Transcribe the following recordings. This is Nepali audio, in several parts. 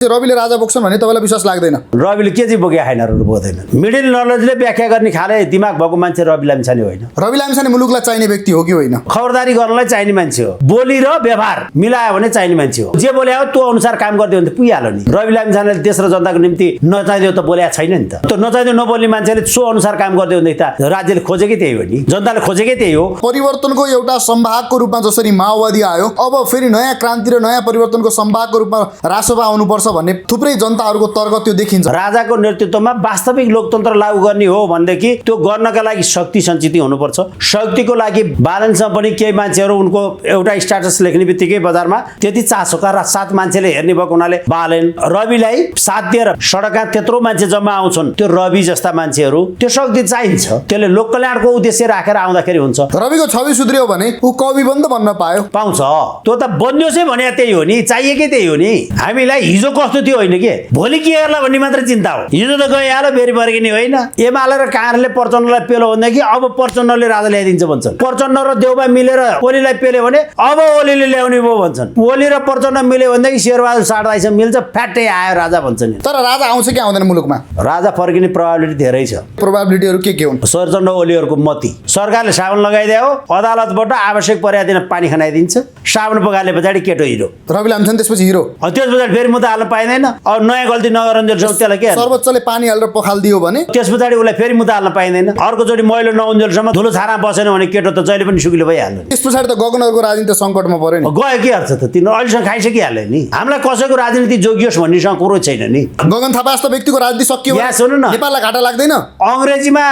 रविले राजा बोक्छन् भने तपाईँलाई विश्वास लाग्दैन? रविले के चाहिँ बोके खाइनहरू बोक्दैन। मिडल नलेजले व्याख्या गर्ने खाले दिमाग भएको मान्छे रवि लामिछाने होइन। रवि लामिछाने मुलुकलाई चाहिने व्यक्ति हो कि होइन? खबरदारी गर्नलाई चाहिने मान्छे हो। बोली र व्यवहार मिलायो भने चाहिने मान्छे हो। जे बोले हो त्यो अनुसार काम गरिदियो भने त पुगिहाल्यो नि। रवि लामिछानेले देश र जनताको निम्ति नचाहिदियो त बोलेको छैन नि त। त्यो नचाहिदियो नबोल्ने मान्छेले सो अनुसार काम गरिदियो भने त राज्यले खोजेकै त्यही हो नि, जनताले खोजेकै त्यही हो। परिवर्तनको एउटा संवाहकको रूपमा जसरी माओवादी आयो, अब फेरि नयाँ क्रान्ति र नयाँ परिवर्तनको संवाहकको रूपमा रासोपा आउनुपर्छ भन्ने थुप्रै जनताहरूको तर्क त्यो देखिन्छ। राजाको नेतृत्वमा वास्तविक लोकतन्त्र लागू गर्ने हो भनेदेखि त्यो गर्नका लागि शक्ति सञ्चित हुनुपर्छ। शक्तिको लागि बालनसँग पनि केही मान्छेहरू उनको एउटा स्ट्याटस लेख्ने बित्तिकै बजारमा त्यति चासोका र सात मान्छेले हेर्ने भएको हुनाले बालन रविलाई साथ दिएर सडकमा त्यत्रो मान्छे जम्मा आउँछन्। त्यो रवि जस्ता मान्छेहरू त्यो शक्ति चाहिन्छ। त्यसले लोक कल्याणको उद्देश्य राखेर आउँदाखेरि हुन्छ। रविको छवि सुध्रियो भने ऊ कवि बन्द भन्न पायो, पाउँछ। त्यो त बन्योसै भने त्यही हो नि, चाहिएकै त्यही हो नि। हामीलाई हिजो कस्तो थियो होइन के, भोलि के गर्ला भन्ने मात्र चिन्ता हो। हिजो त गइहाल्यो, फेरि फर्किने होइन। एमाले र काँग्रेसले प्रचण्डलाई पेलो भनेदेखि अब प्रचण्डले राजा ल्याइदिन्छ भन्छन्। प्रचण्ड र देउबा मिलेर ओलीलाई पेल्यो भने अब ओलीले ल्याउने भयो भन्छन्। ओली र प्रचण्ड मिल्यो भनेदेखि शेरबहादुर सारदाईसँग मिल्छ, फ्याट्टै आयो राजा भन्छन्। तर राजा आउँछ कि आउँदैन मुलुकमा? राजा फर्किने प्रोबाबिलिटी धेरै छ। प्रोबाबिलिटीहरू के हुन्? प्रचण्ड ओलीहरूको मती। सरकारले साबुन लगाइदियो, अदालतबाट आवश्यक पर्या दिन पानी खनाइदिन्छ। साबुन पगाले पछाडि केटो हिरो, रवि लामिछाने त्यसपछि हिरो। त्यस पछाडि फेरि मुद्दा हाल्न पाइँदैन। अब नयाँ गल्ती नगरुन्जेलसम्म त्यसलाई के सर्वोच्चले पानी हालेर पखालिदियो भने त्यस पछाडि उसलाई फेरि मुद्दा हाल्न पाइँदैन। अर्कोचोटि मैलो नहुन्जेलसम्म धुलो छाना बसेन भने केटो त जहिले पनि सुकिलो भइहाल्यो। त्यस पछाडि त गगनहरूको राजनीति सङ्कटमा पर्यो नि। गयो के अर्थ त, तिनीहरू अहिलेसम्म खाइसकिहाल्यो नि। हामीलाई कसैको राजनीति जोगियोस् भन्नेसँग कुरो छैन नि। गगन थापा जस्तो व्यक्तिको राजनीति सकियो यहाँ सुन्नु न, नेपाललाई घाटा लाग्दैन? अङ्ग्रेजीमा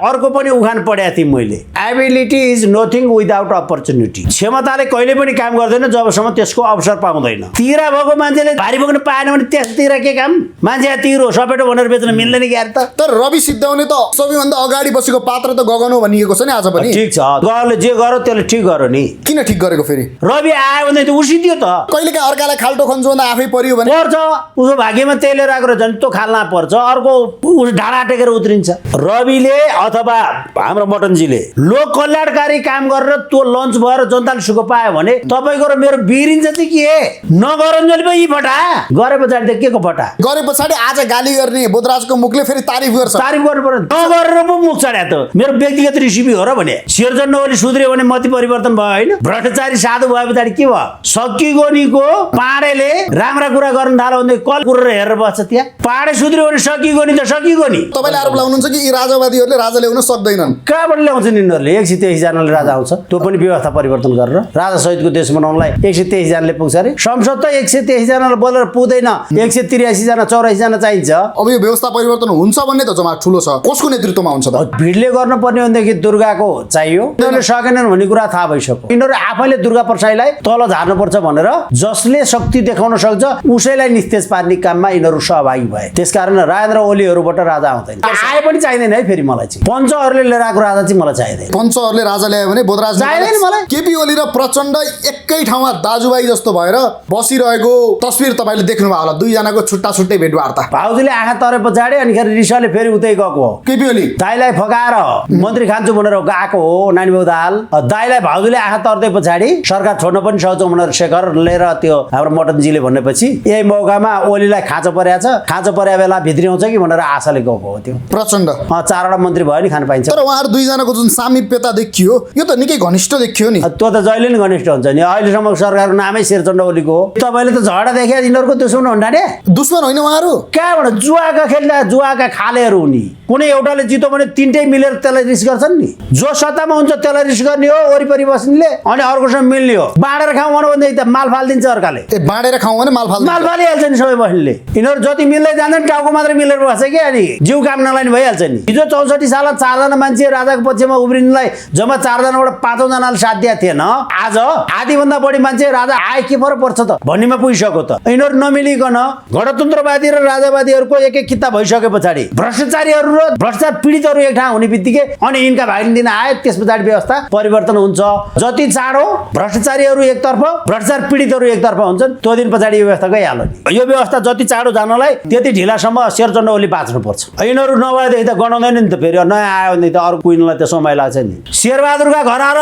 अर्को पनि उखान पढेको थिएँ मैले, ability is nothing without opportunity. क्षमताले कहिले पनि काम गर्दैन जबसम्म त्यसको अवसर पाउँदैन। तिरा भएको मान्छेले भारी बोक्न पाएन भने त्यसतिर के काम? मान्छे तिरो सपेटो भनेर बेच्न मिल्दैन कि यार त। तर रवि सिद्धाउने त सबैभन्दा अगाडि बसेको पात्र त गगन हो भनिएको छ नि आज पनि। ठिक छ, गरले जे गर्यो त्यसले ठिक गर्यो नि। किन ठिक गरेको फेरि? रवि आयो भने त उसिदियो त। कहिलेकाहीँ अर्कालाई खाल्टो खन्छु भन्दा आफै पर्यो भने पर्छ। उसको भाग्यमा तेलले राखेको रहेछ भने त्यो खाल्न पर्छ। अर्को उस ढाडा टेकेर उत्रिन्छ। रविले अथवा हाम्रो मटनजीले लोक कल्याणकारी काम गरेर त्यो लन्च भएर जनताले सुख पायो भने तपाईँको र मेरो बिरिन्छ चाहिँ के नगरुन्जेल पो यी फटा गरे पछाडि त के को फटा गरे पछाडि आज गाली गर्ने बोधराजको मुखले फेरि तारिफ गर्छ। तारिफ गर्नु पर्यो, नगरेर पो मुख चढ्या त। मेरो व्यक्तिगत रेसिपी हो र भने शेरचन ओली सुध्रियो भने मति परिवर्तन भयो होइन। भ्रष्टाचारी साधु भए पछाडि के भयो? सकिगोनीको पाडेले राम्रा कुरा गर्न थाल्यो भने कल कुरेर हेरेर बस्छ त्यहाँ। पाडे सुध्रियो भने सकिगोनी त सकिगोनी। तपाईँले आरोप लगाउनुहुन्छ कि यी राजावादीहरूले राजा ल्याउन सक्दैनन्? कहाँबाट ल्याउँछन् यिनीहरूले? 123 जनाले राजा आउँछ, त्यो पनि व्यवस्था परिवर्तन गरेर। राजा सहितको देश बनाउनलाई 123 जनाले पुग्छ अरे। संसद त 123 जनाले बोलेर पुग्दैन, 183 जना 84 जना चाहिन्छ। अब यो व्यवस्था परिवर्तन हुन्छ भन्ने त जमा ठुलो छ। कसको नेतृत्वमा हुन्छ त? भिडले गर्नुपर्ने भनेदेखि दुर्गाको चाहियो। यिनीहरूले सकेनन् भन्ने कुरा थाहा भइसक्यो। यिनीहरू आफैले दुर्गा प्रसाईलाई तल झार्नुपर्छ भनेर जसले शक्ति देखाउन सक्छ उसैलाई निस्तेज पार्ने काममा यिनीहरू सहभागी भए। त्यसकारण राजेन्द्र ओलीहरूबाट राजा आउँदैन। आए पनि चाहिँदैन है फेरि मलाई चाहिँ। पञ्चहरूले लिएर आएको राजा चाहिँ मलाई चाहिँदैन। पञ्चहरूले राजा ल्यायो भने बोधराज चाहिँदैन मलाई। केपी ओली र प्रचण्ड एकै ठाउँमा दाजुभाइ जस्तो भएर बसिरहेको तस्बिर तपाईँले देख्नुभयो होला। दुईजनाको छुट्टा छुट्टै भेटवार्ता। भाउजूले आँखा तरे पछाडि अनिखेरि रिसाले फेरि उतै गएको हो। केपी ओली दाइलाई फकाएर मन्त्री खान्छु भनेर गएको हो नानीबाउ दाहाल। दाइलाई भाउजूले आँखा तर्दै पछाडि सरकार छोड्न पनि सक्छौँ भनेर शेखर लिएर त्यो हाम्रो मटनजीले भनेपछि यही मौकामा ओलीलाई खाँचो परेको छ। खाँचो परेको बेला भित्रिआउँछ कि भनेर आशाले गएको हो त्यो प्रचण्ड। 4वटा मन्त्री भयो नि खान पाइन्छ। तर उहाँहरू दुईजनाको जुन सामिप्यता देखियो यो त निकै घनिष्ठ देखियो नि। त्यो त जहिले नि घनिष्ठ हुन्छ नि। अहिलेसम्म सरकारको नामै शेरचण्ड ओलीको हो। तपाईँले त झगडा देखे यिनीहरूको दुश्मन हुन्डाने? दुश्मन होइन उहाँहरू। कहाँबाट जुवाका खेल्दा जुवाका खालेहरू हुने। कुनै एउटाले जित्यो भने तिनटै मिलेर त्यसलाई रिस गर्छन् नि। जो सत्तामा हुन्छ त्यसलाई रिस गर्ने हो वरिपरि बस्नेले, अनि अर्कोसँग मिल्ने हो। बाँडेर खाउँ भनेदेखि त माल फालिदिन्छ अर्काले। बाँडेर खाउँ भने माल फालिहाल्छ नि सबै बस्नेले। यिनीहरू जति मिल्दै जान्छन् टाउको मात्रै मिलेर बस्छ क्या, अनि जिउ काम नलाने भइहाल्छ नि। हिजो 64 सालमा 4 जना मान्छे राजाको पक्षमा उब्रिनुलाई जम्मा 4 जनाबाट 5औं जनाले साथ दिएको थिएन। आज आधीभन्दा बढी मान्छे राजा आए के फरक पर्छ त भन्नेमा पुगिसक्यो त। यिनीहरू नमिलिकन गणतन्त्रवादी र राजावादीहरूको एक एक किता भइसके पछाडि भ्रष्टाचारीहरू र भ्रष्टाचार पीडितहरू एक ठाउँ हुने बित्तिकै अनि यिनका भागिन दिन आए। त्यस पछाडि व्यवस्था परिवर्तन हुन्छ। जति चाँडो भ्रष्टाचारीहरू एकतर्फ भ्रष्टाचार पीडितहरू एकतर्फ हुन्छन् त्यो दिन पछाडि यो व्यवस्था गइहाल्यो नि। यो व्यवस्था जति चाँडो जानलाई त्यति ढिलासम्म शेरचण्ड ओली बाँच्नुपर्छ। यिनीहरू नभएदेखि त गनाउँदैन नि त। फेरि नयाँ आयो भने त अरू कुइनलाई त समय लाग्छ नि। शेरबहादुरका घर र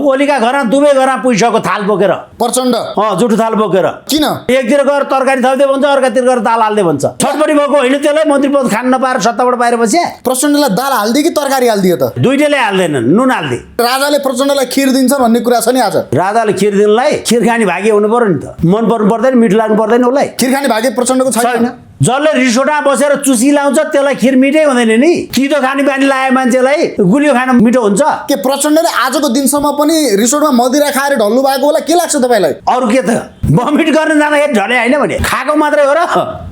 ओलीका घर दुवै घर पुगिसक्यो थाल बोकेर। प्रचण्ड जुठो थाल बोकेर। किन? एकतिर गएर तरकारी ल्याउँदै भन्छ अर्कातिर गएर दाल हाल्दै भन्छ छटपटी भएको होइन त्यसलाई मन्त्री पद खान नपाएर सत्ताबाट बाहिर बसे प्रचण्डलाई दाल हालिदियो कि तरकारी हालिदियो त दुइटैले हाल्दैनन् नुन हाल्दै राजाले प्रचण्डलाई खिर दिन्छ भन्ने कुरा छ नि आज राजाले खिर दिनलाई खिर खाने भागी हुनु पर्यो नि त मन पर्नु पर्दैन मिठो लाग्नु पर्दैन उसलाई खिर खाने भाग्य प्रचण्डको छैन छैन जसले रिसोटा बसेर चुसी लाउँछ त्यसलाई खिर मिठै हुँदैन नि तितो खाने बानी लाए मान्छेलाई गुलियो खान मिठो हुन्छ के प्रचण्डले आजको दिनसम्म पनि रिसोर्टमा मदिरा खाएर ढल्नु भएको होला के लाग्छ तपाईँलाई अरू के त भमिट गर्न जाँदाखेरि ढले होइन भने खाएको मात्रै हो र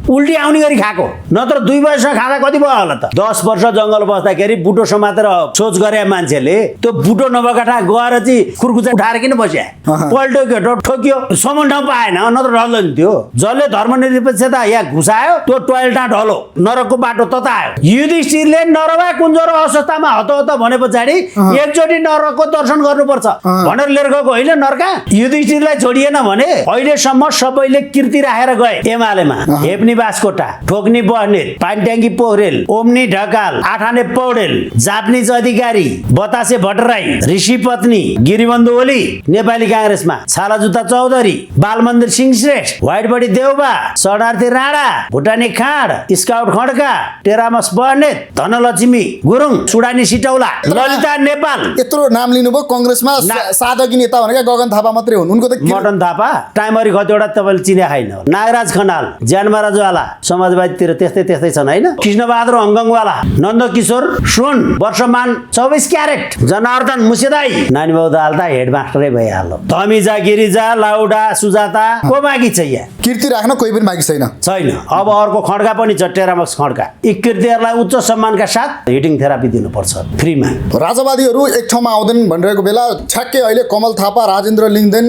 उल्टी आउने गरी खाएको नत्र 2 वर्ष खाँदा कति भयो होला त 10 वर्ष जङ्गल बस्दाखेरि बुटो समातेर सोच गरे मान्छेले त्यो बुटो नभएका ठाउँ गएर चाहिँ खुर्कुचा उठाएर किन बस्या पल्ट्यो केटो ठोक्यो समन ठाउँ पाएन नत्र ढल्दैन थियो जसले धर्मनिरपेक्षता यहाँ घुसायो त्यो टोयलेट ढलो नरकको बाटो ततायो युधिष्ठिरले नरवा कुञ्जरो अवस्थामा हतहत भने पछाडि एकचोटि नरकको दर्शन गर्नुपर्छ भनेर लिएर गएको होइन नरका युधिष्ठिरलाई छोडिएन भने अहिलेसम्म सबैले कीर्ति राखेर गए एमालेमा हेप्ने बास्कोटा ठोक्ने बस्नेत पानीट्याङ्की पोखरेल ओम्नी ढकाल आठाने पौडेल जापानिज अधिकारी बतासे भट्टराई ऋषि पत्नी गिरिबन्धु ओली नेपाली काङ्ग्रेसमा छालाजुत्ता चौधरी बालमन्दिर सिंह श्रेष्ठ व्हाइटबडी देउबा शरणार्थी राणा भुटानी खाँड स्काउट खड्का टेरामस बर्नेत धनलक्ष्मी गुरुङ सुडानी सिटौला ललिता नेपाल यत्रो नाम लिनुभयो कङ्ग्रेसमा साधकी नेता भनेका गगन थापा मात्रै हुन् उनको त मटन थापा टाइमरी कतिवटा तपाईँले चिने छैन नागराज खनाल ज्यानमहाराजवाला समाजवादीतिर त्यस्तै त्यस्तै छन् होइन कृष्णबहादुर हङकङवाला नन्दकिशोर सुन वर्षमान 24 क्यारेट जनार्दन मुसेदाई नानी बाउ दाल त हेडमास्टरै भइहाल्यो धमिजा गिरिजा लाउडा सुजाता को बाँकी छ यहाँ कीर्ति राख्न कोही पनि बाँकी छैन छैन अब अर्को खड्का पनि छ टेरामक्स खड्का यी कीर्तिहरूलाई उच्च सम्मानका साथ हिटिङ थेरापी दिनुपर्छ फ्रीमा राजावादीहरू एक ठाउँमा आउँदैनन् भनिरहेको बेला ठ्याक्कै अहिले कमल थापा राजेन्द्र लिङ्गदेन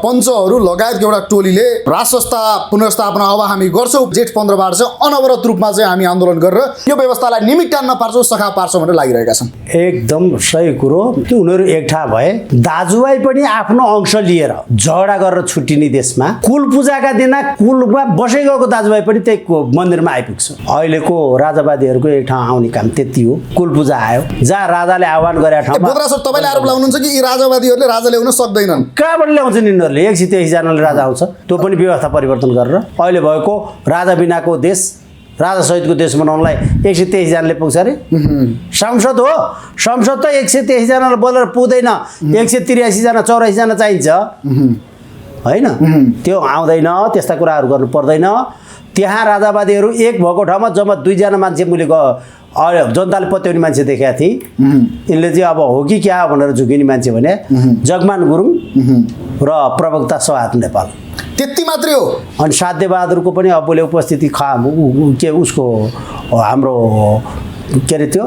पञ्चहरू लगायतको एउटा टोलीले राजसंस्था पुनर्स्थापना अब हामी गर्छौँ जेठ 15बाट चाहिँ अनवरत रूपमा चाहिँ हामी आन्दोलन गरेर यो व्यवस्थालाई निमिट्टान्न पार्छौँ सखा पार्छौँ भनेर लागिरहेका छन् एकदम सही कुरो त्यो उनीहरू एकठा भए दाजुभाइ पनि आफ्नो अंश लिएर झगडा गरेर छुट्टिने देशमा कुल पूजाका दिन कुलमा बसै गएको दाजुभाइ पनि त्यही मन्दिरमा आइपुग्छ अहिलेको राजावादीहरूको एक ठाउँ आउने काम त्यति हो कुल पूजा आयो जहाँ राजाले आह्वान गरेका ठाउँमा बोधराज सर तपाईँले आरोप लाउनुहुन्छ कि यी राजावादीहरूले राजा ल्याउन सक्दैनन् कहाँबाट ल्याउँछन् यिनीहरूले 123 जनाले राजा आउँछ त्यो पनि व्यवस्था परिवर्तन गरेर अहिले भएको राजा बिनाको देश राजा सहितको देश बनाउनलाई 123 जनाले पुग्छ अरे संसद हो संसद त 123 जनाले बोलेर पुग्दैन 183 जना 84 जना चाहिन्छ होइन त्यो आउँदैन त्यस्ता कुराहरू गर्नु पर्दैन त्यहाँ राजावादीहरू एक भएको ठाउँमा जम्मा 2 जना मान्छे मैले जनताले पत्याउने मान्छे देखेका थिएँ यिनले चाहिँ अब हो कि क्या भनेर झुकिने मान्छे भने जगमान गुरुङ र प्रवक्ता सहात नेपाल त्यति मात्रै हो अनि साध्यबहादुरको पनि अबले उपस्थिति के उसको हाम्रो के अरे त्यो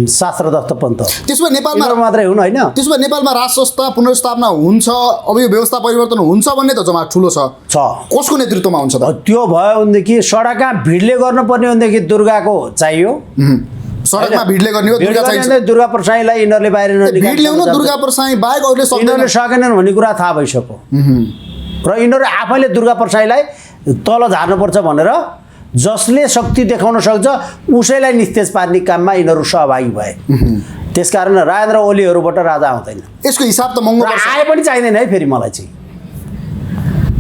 शास्त्रदत्त पन्त त्यसो भए नेपालमा मात्रै हुन् होइन त्यसो भए नेपालमा राज संस्था पुनर्स्थापना हुन्छ अब यो व्यवस्था परिवर्तन हुन्छ भन्ने त जमा ठुलो छ कसको नेतृत्वमा हुन्छ त त्यो भयो भनेदेखि सडकमा भिडले गर्नुपर्ने भनेदेखि दुर्गाको चाहियो सडकमा भिडले गर्ने हो दुर्गा चाहिन्छ दुर्गा प्रसाईलाई यिनीहरूले बाहिर भिड ल्याउनु दुर्गा प्रसाई बाहेक अरूले यिनीहरूले सकेनन् भन्ने कुरा थाहा भइसक्यो र यिनीहरू आफैले दुर्गा प्रसाईलाई तल झार्नुपर्छ भनेर जसले शक्ति देखाउन सक्छ उसैलाई निस्तेज पार्ने काममा यिनीहरू सहभागी भए त्यसकारण राजेन्द्र ओलीहरूबाट राजा आउँदैन यसको हिसाब त महँगो पर्छ आए पनि चाहिँदैन है फेरि मलाई चाहिँ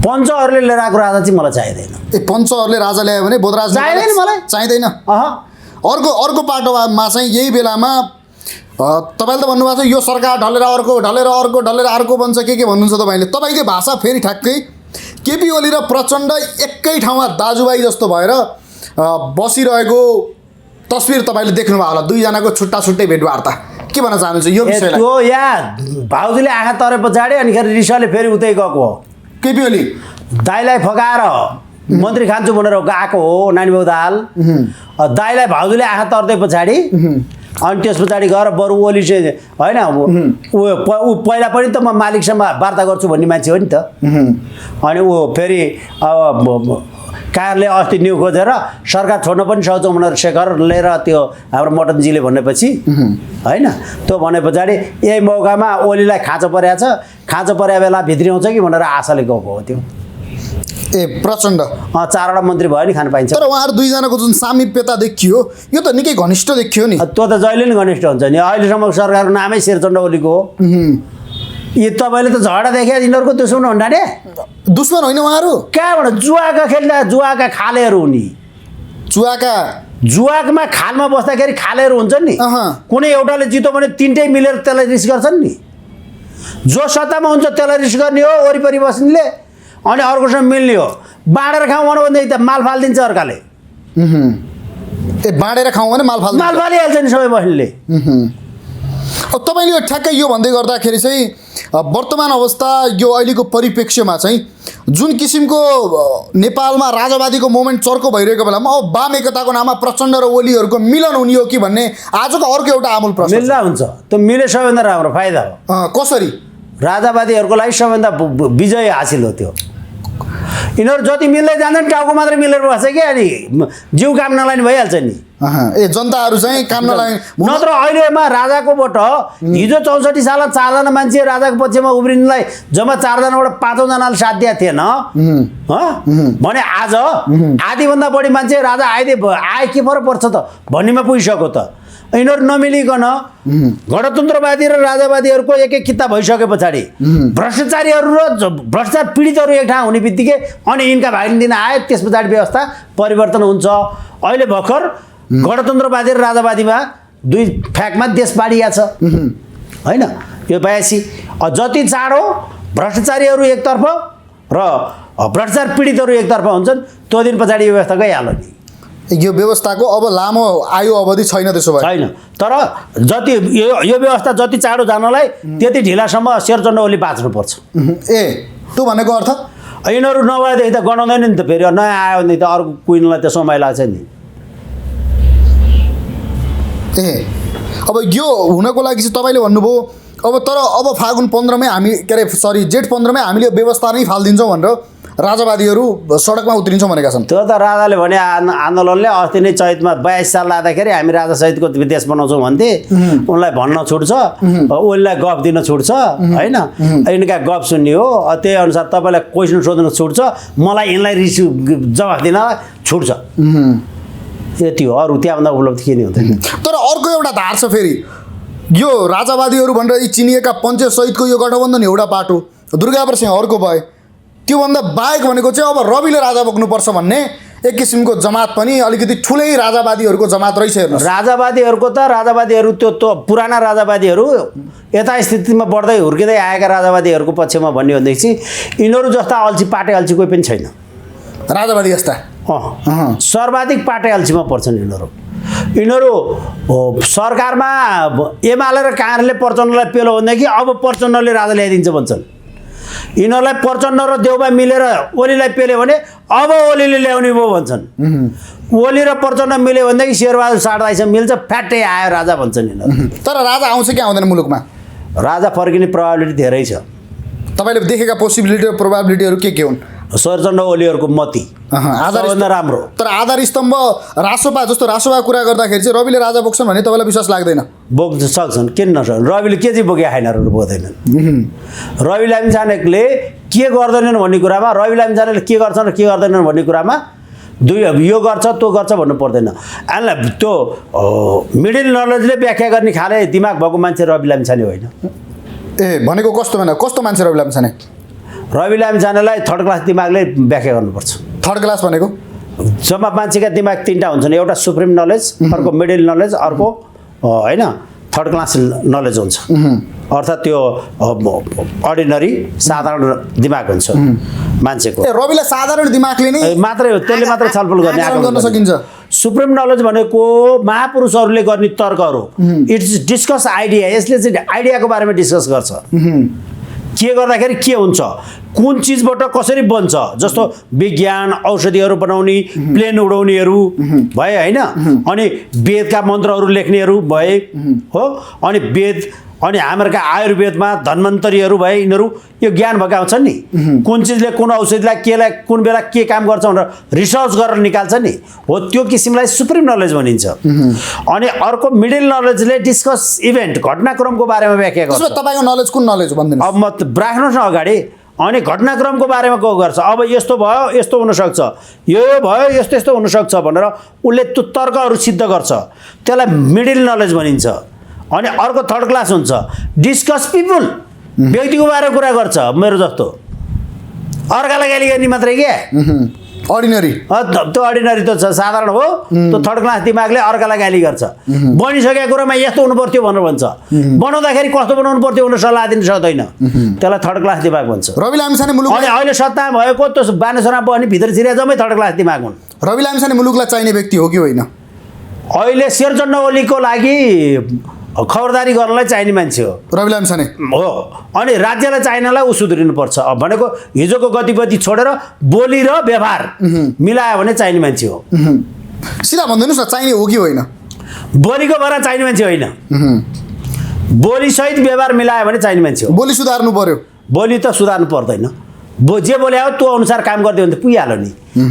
पञ्चहरूले लिएर आएको राजा चाहिँ मलाई चाहिँदैन ए पञ्चहरूले राजा ल्यायो भने बोधराज चाहिँदैन मलाई चाहिँदैन अर्को पाटोमा चाहिँ यही बेलामा तपाईँले त भन्नुभएको छ यो सरकार ढलेर अर्को बन्छ के भन्नुहुन्छ तपाईँकै भाषा फेरि ठ्याक्कै केपी ओली र प्रचण्ड एकै ठाउँमा दाजुभाइ जस्तो भएर बसिरहेको तस्बिर तपाईँले देख्नुभयो होला 2 जनाको छुट्टा छुट्टै भेटवार्ता के भन्न चाहनुहुन्छ यो विषयलाई त्यो यहाँ भाउजूले आँखा तरे पछाडि अनिखेरि रिसाले फेरि उतै गएको हो केपी ओली दाइलाई फकाएर मन्त्री खान्छु भनेर गएको हो नानी बाउ दाल दाइलाई भाउजूले आँखा तर्दै पछाडि अनि त्यस पछाडि गएर बरु ओली चाहिँ होइन ऊ पहिला पनि त म मालिकसँग वार्ता गर्छु भन्ने मान्छे हो नि त अनि ऊ फेरि अब कारले अस्ति न्यु खोजेर सरकार छोड्न पनि सक्छौँ भनेर शेखर लिएर त्यो हाम्रो मटनजीले भनेपछि होइन त्यो भने पछाडि यही मौकामा ओलीलाई खाँचो परेको छ खाँचो परेको बेला भित्रिआउँछ कि भनेर आशाले गएको हो त्यो ए प्रचण्ड 4वटा मन्त्री भयो नि खान पाइन्छ तर उहाँहरू 2 जनाको जुन सामिप्यता देखियो यो त निकै घनिष्ठ देखियो नि त्यो त जहिले नि घनिष्ठ हुन्छ नि अहिलेसम्म सरकारको नामै शेरचण्ड ओलीको हो यो तपाईँले त झगडा देखे यिनीहरूको दुश्मन हुन् रे। दुश्मन होइन उहाँहरू, कहाँबाट जुवाका खेल्दा जुवाका खालेहरू हुन्। चुवाका जुवाकमा खालमा बस्दाखेरि खालेहरू हुन्छन् नि। कुनै एउटाले जित्यो भने तिनटै मिलेर त्यसलाई रिस गर्छन् नि। जो सत्तामा हुन्छ त्यसलाई रिस गर्ने हो वरिपरि बस्नेले, अनि अर्कोसँग मिल्ने हो। बाँडेर खाउँ भन्यो भनेदेखि त माल फालिदिन्छ अर्काले। ए बाँडेर खाउँ भने माल फालिहाल्छ नि सबै बस्नेले। अब तपाईँले यो ठ्याक्कै यो भन्दै गर्दाखेरि चाहिँ वर्तमान अवस्था यो अहिलेको परिप्रेक्ष्यमा चाहिँ जुन किसिमको नेपालमा राजावादीको मोमेन्ट चर्को भइरहेको बेलामा अब वाम एकताको नाममा प्रचण्ड र ओलीहरूको मिलन हुने हो कि भन्ने आजको अर्को एउटा आमूल प्रश्न। मिल्दा हुन्छ, त्यो मिले सबैभन्दा राम्रो फाइदा हो। कसरी? राजावादीहरूको लागि सबैभन्दा विजय हासिल हो त्यो। यिनीहरू जति मिल्दै जान्छन् टाउको मात्रै मिलेर बस्छ कि, अनि जिउ काम नलाने भइहाल्छ नि। ए जनताहरू चाहिँ काम नलाने। नत्र अहिलेमा राजाकोबाट हिजो 64 सालमा 4 जना मान्छे राजाको पक्षमा उब्रिनुलाई जम्मा 4 जनाबाट 5औं जनाले साथ दिएको थिएन भने आज आधीभन्दा बढी मान्छे राजा आए के फरक पर्छ त भन्नेमा पुगिसक्यो त। यिनीहरू नमिलिकन गणतन्त्रवादी र राजावादीहरूको एक एक किता भइसके पछाडि भ्रष्टाचारीहरू र भ्रष्टाचार पीडितहरू एक ठाउँ हुने बित्तिकै अनि यिनका भागिन दिन आए, त्यस पछाडि व्यवस्था परिवर्तन हुन्छ। अहिले भर्खर गणतन्त्रवादी र राजावादीमा दुई फ्याकमा देश बाँडिया छ होइन। यो 82 जति चाँडो भ्रष्टाचारीहरू एकतर्फ र भ्रष्टाचार पीडितहरू एकतर्फ हुन्छन् त्यो दिन पछाडि यो व्यवस्था गइहाल्यो नि। यो व्यवस्थाको अब लामो आयु अवधि छैन, त्यसो भए छैन। तर जति यो व्यवस्था जति चाँडो जानलाई त्यति ढिलासम्म शेरचण्ड ओली बाँच्नुपर्छ। ए त्यो भनेको अर्थ यिनीहरू नभएदेखि त गणाउँदैन नि त। फेरि नयाँ आयो भने त अर्को कुइनलाई त समय लाग्छ नि। ए अब यो हुनको लागि चाहिँ तपाईँले भन्नुभयो अब तर अब फागुन 15मै हामी के अरे सरी जेठ 15मै हामीले व्यवस्था नै फालिदिन्छौँ भनेर राजावादीहरू सडकमा उत्रिन्छौँ भनेका छन्। त्यो त राजाले भने आन्दोलनले अस्ति नै चैतमा 82 साल लाग्दाखेरि हामी राजासहितको देश बनाउँछौँ भन्थे, उनलाई भन्न छुट्छ, ओलीलाई गफ दिन छुट्छ होइन। यिनका गफ सुन्ने हो, त्यही अनुसार तपाईँलाई क्वेसन सोध्न छुट्छ, मलाई यिनलाई जवाफ दिन छुट्छ। यति हो, अरू त्योभन्दा उपलब्ध के नि हुँदैन। तर अर्को एउटा धार छ फेरि यो राजावादीहरू भनेर यी चिनिएका पञ्चसहितको यो गठबन्धन एउटा बाटो, दुर्गाप्रसाद अर्को भए, त्योभन्दा बाहेक भनेको चाहिँ अब रविले राजा बोक्नुपर्छ भन्ने एक किसिमको जमात पनि अलिकति ठुलै राजावादीहरूको जमात रहेछ। हेर्नुहोस् राजावादीहरूको त राजावादीहरू त्यो पुराना राजावादीहरू यता स्थितिमा बढ्दै हुर्किँदै आएका राजावादीहरूको पक्षमा भन्यो भनेदेखि चाहिँ यिनीहरू जस्ता अल्छी पाटे अल्छी कोही पनि छैन। राजावादी जस्ता सर्वाधिक पाटे अल्छीमा पर्छन् यिनीहरू। यिनीहरू सरकारमा एमाले र काङ्ग्रेसले प्रचण्डलाई पेलो भनेदेखि अब प्रचण्डले राजा ल्याइदिन्छ भन्छन्। यिनीहरूलाई प्रचण्ड र देउबा मिलेर ओलीलाई पेल्यो भने अब ओलीले ल्याउने भयो भन्छन्। ओली र प्रचण्ड मिल्यो भनेदेखि शेरबहादुर सारदाईसँग मिल्छ, फ्याट्टै आयो राजा भन्छन् यिनीहरू। तर राजा आउँछ कि आउँदैन मुलुकमा? राजा फर्किने प्रोबाबिलिटी धेरै छ। तपाईँले देखेका पोसिबिलिटी र प्रोबाबिलिटीहरू के हुन्? शेरचण्ड ओलीहरूको मती सबभन्दा राम्रो। तर आधार स्तम्भ रासोपा जस्तो रासोपा कुरा गर्दाखेरि चाहिँ रविले राजा बोक्छन् भन्ने तपाईँलाई विश्वास लाग्दैन? बोक्न सक्छन्, किन नसक्छन्? रविले के चाहिँ बोके खाइनहरू बोक्दैनन्। रवि लामिछानेले के गर्दैनन् भन्ने कुरामा, रवि लामिछानेले के गर्छन् र के गर्दैनन् भन्ने कुरामा यो गर्छ त्यो गर्छ भन्नु पर्दैन। यसलाई त्यो मिडल नलेजले व्याख्या गर्ने खाले दिमाग भएको मान्छे रवि लामिछाने होइन। ए भनेको कस्तो मान्छे रवि लामिछाने? रवि लामिछानेलाई थर्ड क्लास दिमागले व्याख्या गर्नुपर्छ। थर्ड क्लास भनेको जम्मा मान्छेका दिमाग 3टा हुन्छन्, एउटा सुप्रिम नलेज, अर्को मिडल नलेज, अर्को होइन थर्ड क्लास नलेज हुन्छ। अर्थात् त्यो अर्डिनरी साधारण दिमाग हुन्छ मान्छेको। रविलाई साधारण दिमागले नै मात्रै हो, त्यसले मात्रै छलफल गर्न सकिन्छ। सुप्रिम नलेज भनेको महापुरुषहरूले गर्ने तर्कहरू, इट्स डिस्कस आइडिया। यसले चाहिँ आइडियाको बारेमा डिस्कस गर्छ, के गर्दाखेरि के हुन्छ, कुन चिजबाट कसरी बन्छ। जस्तो विज्ञान, औषधिहरू बनाउने, प्लेन उडाउनेहरू भए होइन, अनि वेदका मन्त्रहरू लेख्नेहरू भए हो, अनि वेद अनि हामीहरूका आयुर्वेदमा धन्वन्तरीहरू भए, यिनीहरू यो ज्ञान भएका हुन्छन् नि। कुन चिजले कुन औषधिलाई केलाई कुन बेला के काम गर्छ भनेर रिसर्च गरेर निकाल्छ नि, हो त्यो किसिमलाई सुप्रिम नलेज भनिन्छ। अनि अर्को मिडल नलेजले डिस्कस इभेन्ट, घटनाक्रमको बारेमा व्याख्या गर्छ। तपाईँको नलेज कुन नलेज भन्दिनु? अब म राख्नुहोस् न अगाडि। अनि घटनाक्रमको बारेमा को गर्छ, अब यस्तो भयो यस्तो हुनसक्छ, यो भयो यस्तो यस्तो हुनसक्छ भनेर उसले त्यो तर्कहरू सिद्ध गर्छ, त्यसलाई मिडल नलेज भनिन्छ। अनि अर्को थर्ड क्लास हुन्छ डिस्कस पिपुल, व्यक्तिको बारेमा कुरा गर्छ मेरो जस्तो अर्कालाई गाली गर्ने मात्रै के अर्डिनरी त्यो अर्डिनरी त साधारण हो त्यो थर्ड क्लास दिमागले अर्कालाई गाली गर्छ बनिसकेको कुरामा यस्तो हुनु पर्थ्यो भनेर भन्छ बनाउँदाखेरि कस्तो बनाउनु पर्थ्यो भनेर सल्लाह दिन सक्दैन त्यसलाई थर्ड क्लास दिमाग भन्छ रवि लामिछाने मुलुक अनि अहिले सत्तामा भएको त्यो बानेश्वरमा पनि भित्र छिरे जम्मै थर्ड क्लास दिमाग हुन् रवि लामिछाने मुलुकलाई चाहिने व्यक्ति हो कि होइन अहिले शेरचण्ड ओलीको लागि खबरदारी गर्नलाई चाहिने मान्छे हो रवि लामिछाने हो अनि राज्यलाई चाहिनलाई उ सुध्रिनुपर्छ अब भनेको हिजोको गतिविधि छोडेर बोली र व्यवहार मिलायो भने चाहिने मान्छे हो सिधा भनिदिनुहोस् न चाहिने हो कि होइन बोलीको भएर चाहिने मान्छे होइन बोलीसहित व्यवहार मिलायो भने चाहिने मान्छे हो बोली सुधार्नु पर्यो बोली त सुधार्नु पर्दैन जे बोले हो त्यो अनुसार काम गरिदियो भने त पुगिहाल्यो नि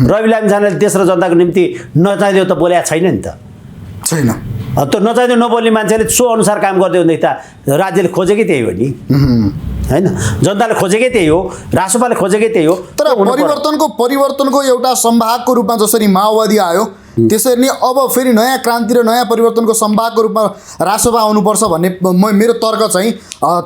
रवि लामिछानेले देश र जनताको निम्ति नचाहिदियो त बोल्या छैन नि त छैन त्यो नचाहिँदो नबोल्ने मान्छेले सो अनुसार काम गरिदियो भने त राज्यले खोजेकै त्यही हो नि होइन जनताले खोजेकै त्यही हो रासोपाले खोजेकै त्यही हो तर परिवर्तनको एउटा सम्भागको रूपमा जसरी माओवादी आयो त्यसरी नै अब फेरि नयाँ क्रान्ति र नयाँ परिवर्तनको सम्भागको रूपमा रासोपा आउनुपर्छ भन्ने मेरो तर्क चाहिँ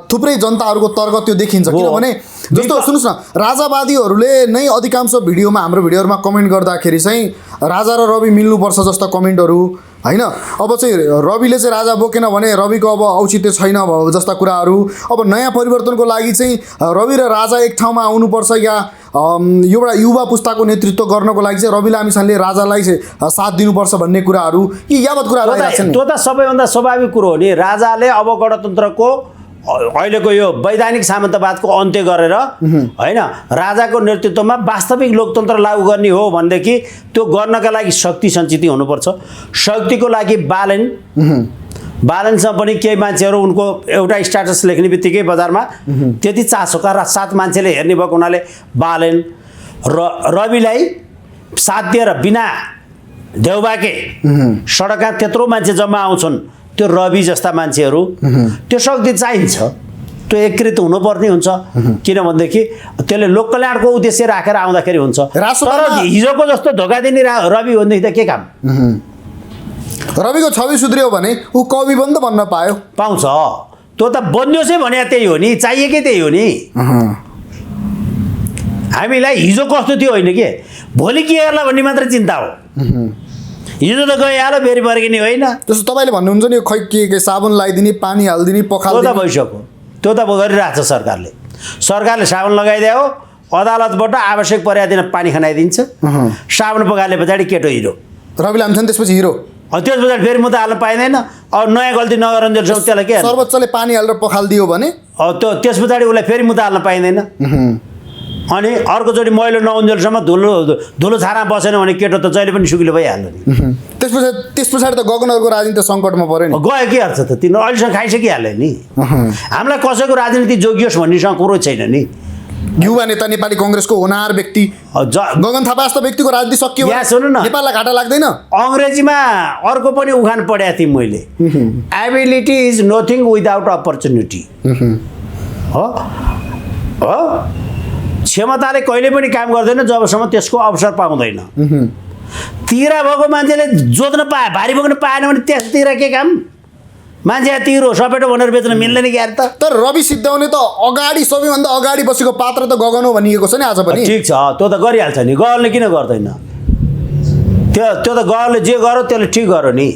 थुप्रै जनताहरूको तर्क त्यो देखिन्छ किनभने जस्तो सुन्नुहोस् न राजावादीहरूले नै अधिकांश भिडियोमा हाम्रो भिडियोहरूमा कमेन्ट गर्दाखेरि चाहिँ राजा र रवि मिल्नुपर्छ जस्ता कमेन्टहरू होइन अब चाहिँ रविले चाहिँ राजा बोकेन भने रविको अब औचित्य छैन जस्ता कुराहरू अब नयाँ परिवर्तनको लागि चाहिँ रवि र राजा एक ठाउँमा आउनुपर्छ या एउटा युवा पुस्ताको नेतृत्व गर्नको लागि चाहिँ रवि लामिछानेले राजालाई चाहिँ साथ दिनुपर्छ भन्ने कुराहरू यी यावत कुराहरू आइरहेछन् त्यो त सबैभन्दा स्वाभाविक कुरो हो नि राजाले अब गणतन्त्रको अहिलेको यो वैधानिक सामन्तवादको अन्त्य गरेर होइन राजाको नेतृत्वमा वास्तविक लोकतन्त्र लागू गर्ने हो भनेदेखि त्यो गर्नका लागि शक्ति सञ्चित हुनुपर्छ शक्तिको लागि बालनसँग पनि केही मान्छेहरू उनको एउटा स्ट्याटस लेख्ने बित्तिकै बजारमा त्यति चासोका र सात मान्छेले हेर्ने भएको हुनाले बालन रविलाई साथ दिएर बिना देउबाके सडकमा त्यत्रो मान्छे जम्मा आउँछन् त्यो रवि जस्ता मान्छेहरू त्यो शक्ति चाहिन्छ त्यो एकीकृत हुनुपर्ने हुन्छ किनभनेदेखि त्यसले लोक कल्याणको उद्देश्य राखेर आउँदाखेरि हुन्छ तर हिजोको जस्तो धोका दिने रवि हो भनेदेखि त के काम रविको छवि सुध्रियो भने ऊ कवि पनि त बन्न पाउँछ त्यो त बन्योसै भने त्यही हो नि चाहिएकै त्यही हो नि हामीलाई हिजो कस्तो थियो होइन के भोलि के गर्ला भन्ने मात्रै चिन्ता हो हिजो त गइहाल्यो फेरि फर्किने होइन जस्तो तपाईँले भन्नुहुन्छ नि खै के साबुन लगाइदिने पानी हालिदिने पखाल त्यो त भइसक्यो त्यो त गरिरहेको छ सरकारले साबुन लगाइदियो अदालतबाट आवश्यक परेका दिन पानी खनाइदिन्छ साबुन पखाले पछाडि केटो हिरो रवि लामिछाने त्यसपछि हिरो त्यस पछाडि फेरि मुद्दा हाल्न पाइँदैन अब नयाँ गल्ती नगरुन्जेलसम्म त्यसलाई के सर्वोच्चले पानी हालेर पखालिदियो भने त्यो त्यस पछाडि उसलाई फेरि मुद्दा हाल्न पाइँदैन अनि अर्कोचोटि मैलो नहुन्जेलसम्म धुलो छाना बसेन भने केटो त जहिले पनि सुकिलो भइहाल्यो नि त्यस पछाडि त गगनरको राजनीति सङ्कटमा पऱ्यो नि गयो के अर्थ त तिनीहरू अहिलेसम्म खाइसकिहाल्यो नि हामीलाई कसैको राजनीति जोगियोस् भन्नेसँग कुरो छैन नि युवा नेता नेपाली कङ्ग्रेसको होनार व्यक्ति गगन थापा जस्तो व्यक्तिको राजनीति सकियो सुन्नु न नेपाललाई घाटा लाग्दैन अङ्ग्रेजीमा अर्को पनि उखान पढेको थिएँ मैले ability is nothing without opportunity हो क्षमताले कहिले पनि काम गर्दैन जबसम्म त्यसको अवसर पाउँदैन तिरा भएको मान्छेले जोत्न पाए भारी बोक्न पाएन भने त्यसतिर के काम मान्छे तिरो सपेटो भनेर बेच्न मिल्दैन कि यार त तर रवि सिद्धाउने त अगाडि सबैभन्दा अगाडि बसेको पात्र त गगन हो भनिएको छ नि आज पनि ठिक छ त्यो त गरिहाल्छ नि गगनले किन गर्दैन त्यो त गगनले जे गर्यो त्यसले ठिक गर्यो नि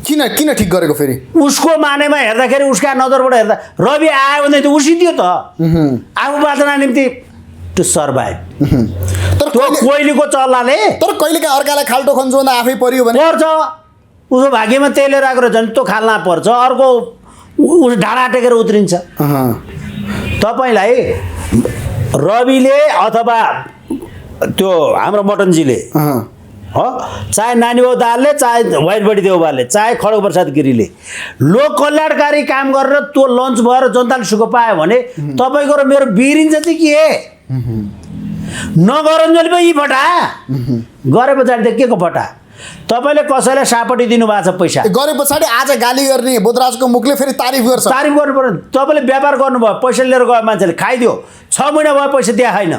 किन ठिक गरेको फेरि उसको मानेमा हेर्दाखेरि उसका नजरबाट हेर्दा रवि आयो भने त उसिदियो त आफू बाँच्न निम्ति टु सर्भाइभ तर कोइलीको चल्लाले तर कहिलेकाहीँ अर्कालाई खाल्टो खन्छु भन्दा आफै पर्यो भने पर्छ उसको भाग्यमा तेलले राखेर झन् त्यो खाल्न पर्छ अर्को उस ढाडा टेकेर उत्रिन्छ तपाईँलाई रविले अथवा त्यो हाम्रो मटनजीले हो चाहे नानीबाबु दाहालले चाहे वाइटबडी देउबाले चाहे खड्ग प्रसाद गिरीले लोक कल्याणकारी काम गरेर त्यो लन्च भएर जनताले सुख पायो भने तपाईँको र मेरो बिरिन्छ चाहिँ के नगरुन्जेल पो यी फटा गरे पछाडि त के को फटा तपाईँले कसैलाई सापटी दिनुभएको छ पैसा गरे पछाडि आज गाली गर्ने बोधराजको मुखले फेरि तारिफ गर्छ तारिफ गर्नु पर्यो तपाईँले व्यापार गर्नुभयो पैसा लिएर गयो मान्छेले खाइदियो 6 महिना भयो पैसा दिए छैन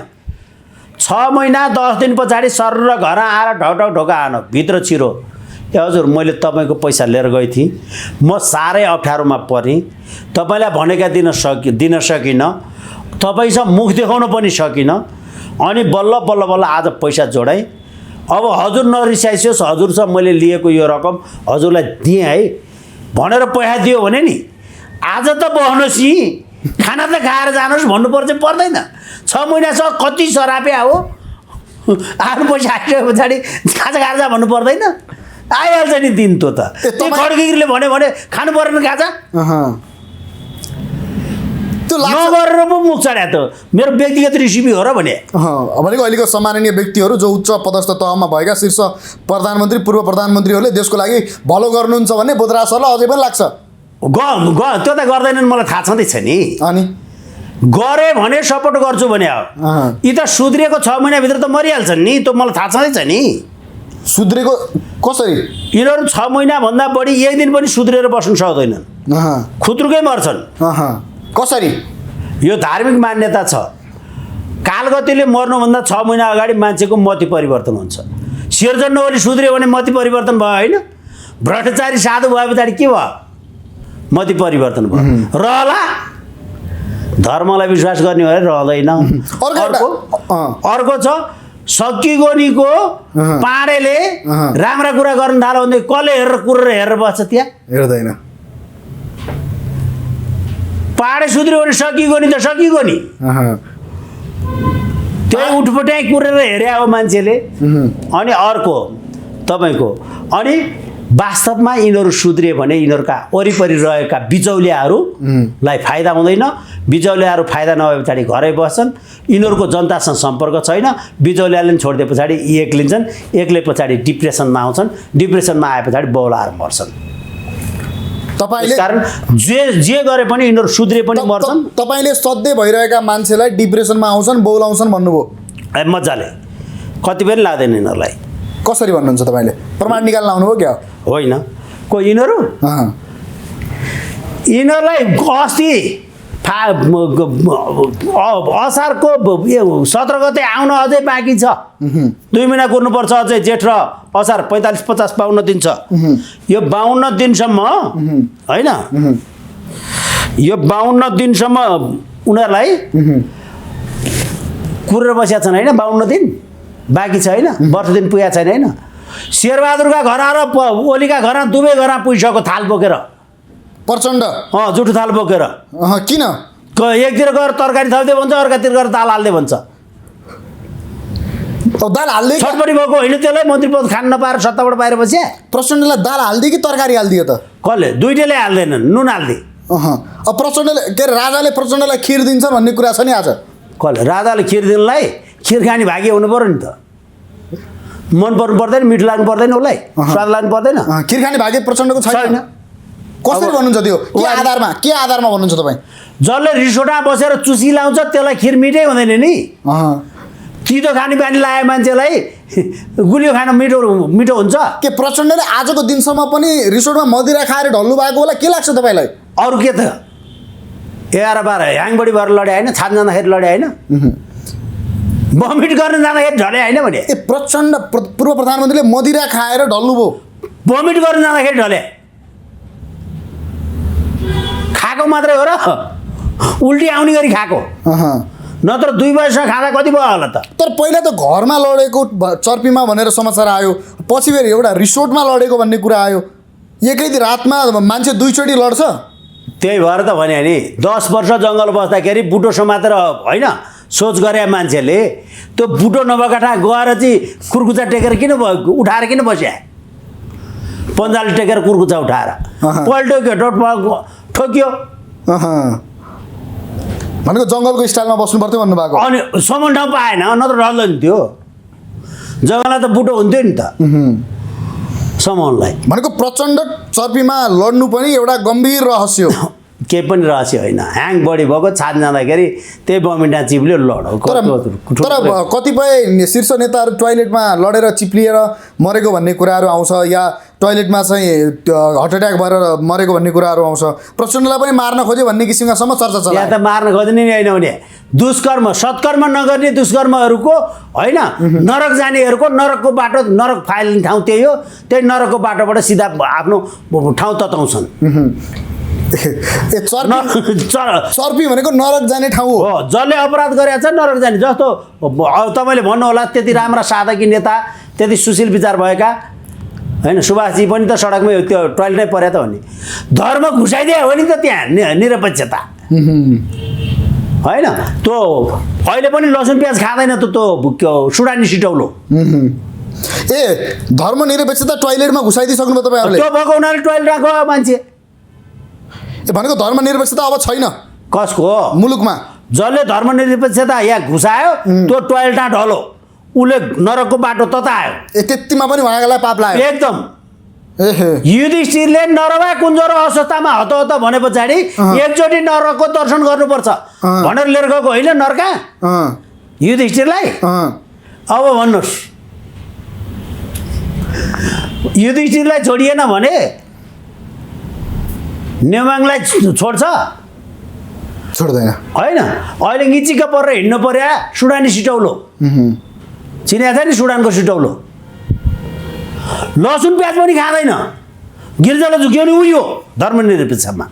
6 महिना 10 दिन पछाडि सर र घर आएर ढौढौ ढोका आन भित्र छिरो ए हजुर मैले तपाईँको पैसा लिएर गएँ थिएँ, म साह्रै अप्ठ्यारोमा परेँ, तपाईँलाई भनेका दिन सकिनँ, तपाईँसँग मुख देखाउन पनि सकिनँ, अनि बल्ल बल्ल बल्ल आज पैसा जोडाएँ। अब हजुर नरिसाइसियोस्, हजुरसँग मैले लिएको यो रकम हजुरलाई दिएँ है भनेर पैसा दियो भने नि आज त बस्नुहोस् नि, खाना त खाएर जानुहोस् भन्नुपर्छ पर्दैन। 6 महिनासम्म कति सरापे हो, आफ्नो पैसा आइसके पछाडि खाजा खाएर जा भन्नु पर्दैन, आइहाल्छ नि दिन। त्यो त त्यो खड्कीले भन्यो भने खानु परेन खाजा, नगरेर पो मुख चढ्या। त मेरो व्यक्तिगत रेसिपी हो र भने भनेको अहिलेको सम्माननीय व्यक्तिहरू जो उच्च पदस्थ तहमा भएका शीर्ष प्रधानमन्त्री पूर्व प्रधानमन्त्रीहरूले देशको लागि भलो गर्नुहुन्छ भन्ने बोधराज सरलाई अझै पनि लाग्छ। त्यो त गर्दैनन्, मलाई थाहा छँदैछ नि। अनि गरे भने सपोर्ट गर्छु भने हो, यी त सुध्रिएको 6 महिनाभित्र त मरिहाल्छन् नि, त्यो मलाई थाहा छँदैछ नि। सुध्रेको कसरी? यिनीहरू 6 महिनाभन्दा बढी एक दिन पनि सुध्रेर बस्नु सक्दैनन्, खुत्रुकै मर्छन्। कसरी? यो धार्मिक मान्यता छ, कालगतिले मर्नुभन्दा 6 महिना अगाडि मान्छेको मति परिवर्तन हुन्छ। सिर्जन नगरी सुध्रियो भने मति परिवर्तन भयो होइन? भ्रष्टाचारी साधु भए पछाडि के भयो? मति परिवर्तन भयो। रहला धर्मलाई विश्वास गर्ने भए रहँदैन। अर्को छ सकिगोनीको पाँडेले राम्रा कुरा गर्न थाल्यो भने कसले हेरेर कुरेर हेरेर बस्छ? त्यहाँ हेर्दैन। पाहाडे सुध्रियो भने सकिगोनी त सकिगोनी, त्यही उठपट्याइ कुरेर हेरे हो मान्छेले। अनि अर्को तपाईँको, अनि वास्तवमा यिनीहरू सुध्रियो भने यिनीहरूका वरिपरि रहेका बिचौलियाहरूलाई फाइदा हुँदैन। बिचौलियाहरू फाइदा नभए पछाडि घरै बस्छन्, यिनीहरूको जनतासँग सम्पर्क छैन। बिचौलियाले छोडिदिए पछाडि एक्लिन्छन्, एक्लै पछाडि डिप्रेसनमा आउँछन्, डिप्रेसनमा आए पछाडि बौलाएर मर्छन्। तपाईले कारण जे गरे पनि यिनीहरू सुध्रिए पनि मर्छन्। तपाईले सधैँ भइरहेका मान्छेलाई डिप्रेसनमा आउँछन् बौलाउँछन् भन्नुभयो। मजाले कति पनि लाग्दैन यिनीहरूलाई। कसरी भन्नुहुन्छ तपाईँले? प्रमाण निकाल्न आउनुभयो क्या? होइन, को यिनीहरू? यिनीहरूलाई अस्ति असारको 17 गते आउन अझै बाँकी छ। 2 महिना कुर्नुपर्छ अझै, जेठ र असार 45, 50, 52 दिन छ। यो 52 दिनसम्म होइन, यो 52 दिनसम्म उनीहरूलाई कुरेर बसेका छन् होइन? 52 दिन बाँकी छ होइन? वर्ष दिन पुगेको छैन होइन? शेरबहादुरका घर र ओलीका घर दुवै घर पुगिसक्यो थाल बोकेर, प्रचण्ड जुठो थाल बोकेर। किन? एकतिर गएर तरकारी थप्दै भन्छ, अर्कातिर गएर दाल हाल्दै भन्छ। दाल हाल्दै छटपटी भएको होइन? त्यसलाई मन्त्री पद खान नपाएर सत्ताबाट बाहिर बस्या। प्रचण्डलाई दाल हाल्दियो कि तरकारी हालिदियो त? कसले? दुइटैले हाल्दैनन्, नुन हाल्दै। अब प्रचण्डले के अरे राजाले प्रचण्डलाई खिर दिन्छ भन्ने कुरा छ नि आज। कसले? राजाले खिर दिनलाई खिर खाने भागी हुनु पर्यो नि त। मन पर्नु पर्दैन, मिठो लाग्नु पर्दैन, उसलाई स्वाद लाग्नु पर्दैन। खिर खाने भागी प्रचण्डको छैन। कसरी भन्नुहुन्छ त्यो? के आधारमा भन्नुहुन्छ तपाईँ? जसले रिसोर्टमा बसेर चुसी लाउँछ त्यसलाई खिर मिठै हुँदैन नि। तितो खाने बानी लाए मान्छेलाई गुलियो खान मिठो हुन्छ? के प्रचण्डले आजको दिनसम्म पनि रिसोर्टमा मदिरा खाएर ढल्नु भएको होला के लाग्छ तपाईँलाई? अरू के त? 11-12 ह्याङबडी भएर लडे होइन? छान जाँदाखेरि लडे होइन? भमिट गर्न जाँदाखेरि ढले होइन भने? प्रचण्ड पूर्व प्रधानमन्त्रीले मदिरा खाएर ढल्नुभयो। भमिट गर्न जाँदाखेरि ढले, खाएको मात्रै हो र? उल्टी आउने गरी खाएको, नत्र 2 वर्षमा खाँदा कति भयो होला त? तर पहिला त घरमा लडेको चर्पीमा भनेर समाचार आयो, पछि फेरि एउटा रिसोर्टमा लडेको भन्ने कुरा आयो। एकै दिन रातमा मान्छे 2 चोटि लड्छ। त्यही भएर त भने नि 10 वर्ष जङ्गल बस्दाखेरि बुटो समातेर होइन सोच गरे मान्छेले, त्यो बुटो नभएका ठाउँ गएर चाहिँ कुर्कुचा टेकेर किन उठाएर किन बस्या? पन्जाले टेकेर कुर्कुचा उठाएर पल्ट्यो के ठोक्यो। भनेको जङ्गलको स्टाइलमा बस्नु पर्थ्यो भन्नुभएको। अनि समान ठाउँ पाएन, नत्र ढल्दैन थियो। जङ्गललाई त बुटो हुन्थ्यो नि त समानलाई। भनेको प्रचण्ड चर्पीमा लड्नु पनि एउटा गम्भीर रहस्य हो। केही पनि रहस्य होइन। ह्याङ बढी भएको छान जाँदाखेरि त्यही बमिटा चिप्लियो लड। तर कतिपय शीर्ष नेताहरू टोयलेटमा लडेर चिप्लिएर मरेको भन्ने कुराहरू आउँछ, या टोयलेटमा चाहिँ त्यो हार्ट एट्याक भएर मरेको भन्ने कुराहरू आउँछ, प्रचण्डलाई पनि मार्न खोज्यो भन्ने किसिमकासम्म चर्चा छ। यहाँ त मार्न खोज्ने नि होइन भने दुष्कर्म सत्कर्म नगर्ने दुष्कर्महरूको होइन, नरक जानेहरूको नरकको बाटो, नरक फाइल्ने ठाउँ त्यही हो, त्यही नरकको बाटोबाट सिधा आफ्नो ठाउँ तताउँछन्। चर्पी भनेको नरक जाने ठाउँ हो। जसले अपराध गरेको छ नरक जाने। जस्तो अब तपाईँले भन्नुहोला त्यति राम्रा साधकी नेता, त्यति सुशील विचार भएका होइन, सुभाषजी पनि त सडकमै त्यो टोयलेटमै पऱ्यो त हो नि, धर्म घुसाइदियो हो नि त त्यहाँ निरपेक्षता होइन। त्यो अहिले पनि लसुन प्याज खाँदैन त त्यो सुडानी सिटौलो। ए धर्मनिरपेक्षता टोयलेटमा घुसाइदिइसक्नु भयो तपाईँहरूले? त्यो भएको हुनाले टोयलेट राख्यो मान्छे। भनेको धर्मनिरपेक्षता अब छैन कसको मुलुकमा? जसले धर्मनिरपेक्षता यहाँ घुसायो त्यो टोयलेटमा ढलो, उसले नरकको बाटो ततायो। त्यतिमा पनि उहाँलाई पाप लाग्यो एकदम। युधिष्ठिरले नरवा कुञ्जरो अस्वस्थामा हतहत भने पछाडि एकचोटि नरकको दर्शन गर्नुपर्छ भनेर लिएर गएको होइन नरका युधिष्ठिरलाई? अब भन्नुहोस्, युधिष्ठिरलाई छोडिएन भने नेमाङलाई छोड्छ? छोड्दैन होइन। अहिले गिचिक्क परेर हिँड्नु पर्या सुडानी सिटौलो, चिनेको छ नि सुडानको सिटौलो। लसुन प्याज पनि खाँदैन, गिर्जालाई झुक्यो नि उयो धर्मनिरपेक्षमा।